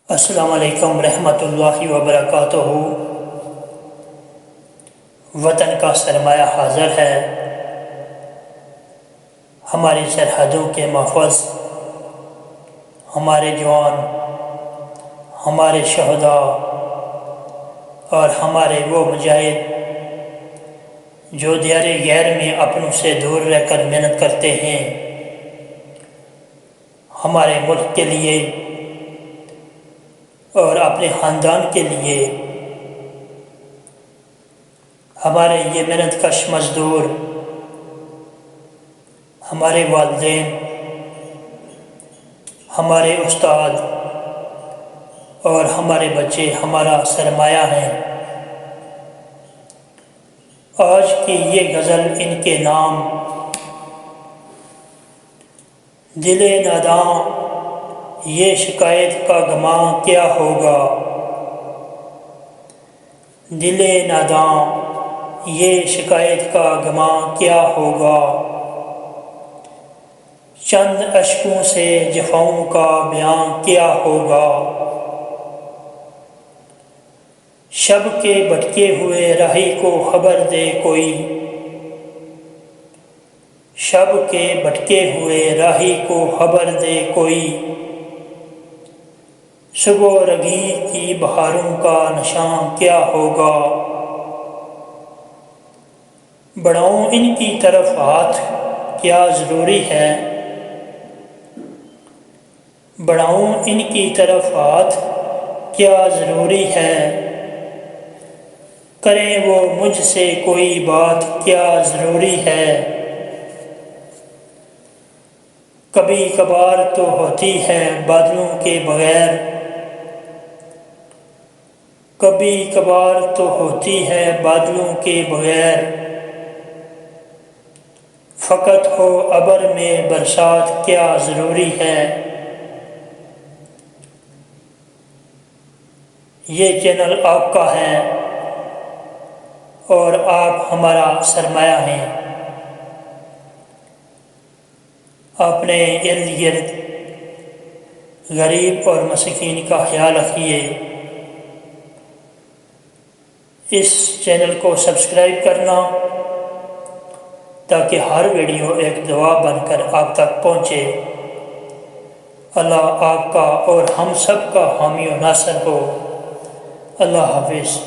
السلام علیکم ورحمۃ اللہ وبرکاتہ۔ وطن کا سرمایہ حاضر ہے، ہماری سرحدوں کے محفوظ، ہمارے جوان، ہمارے شہداء اور ہمارے وہ مجاہد جو دیار غیر میں اپنوں سے دور رہ کر محنت کرتے ہیں، ہمارے ملک کے لیے اور اپنے خاندان کے لیے۔ ہمارے یہ محنت کش مزدور، ہمارے والدین، ہمارے استاد اور ہمارے بچے ہمارا سرمایہ ہیں۔ آج کی یہ غزل ان کے نام: دل ناداں یہ شکایت کا گماں کیا ہوگا، دل ناداں یہ شکایت کا گماں کیا ہوگا، چند اشکوں سے جفاؤں کا بیاں کیا ہوگا، شب کے بھٹکے ہوئے راہی کو خبر دے کوئی، شب کے بھٹکے ہوئے راہی کو خبر دے کوئی، صبح رگی کی بہاروں کا نشاں کیا ہوگا، بڑھاؤں ان کی طرف ہاتھ کیا ضروری ہے، بڑھاؤں ان کی طرف ہاتھ کیا ضروری ہے، کریں وہ مجھ سے کوئی بات کیا ضروری ہے، کبھی کبھار تو ہوتی ہے بادلوں کے بغیر، کبھی کبھار تو ہوتی ہے بادلوں کے بغیر، فقط ہو ابر میں برسات کیا ضروری ہے۔ یہ چینل آپ کا ہے اور آپ ہمارا سرمایہ ہیں۔ اپنے ارد گرد غریب اور مسکین کا خیال رکھیے۔ اس چینل کو سبسکرائب کرنا تاکہ ہر ویڈیو ایک دعا بن کر آپ تک پہنچے۔ اللہ آپ کا اور ہم سب کا حامی و ناصر ہو۔ اللہ حافظ۔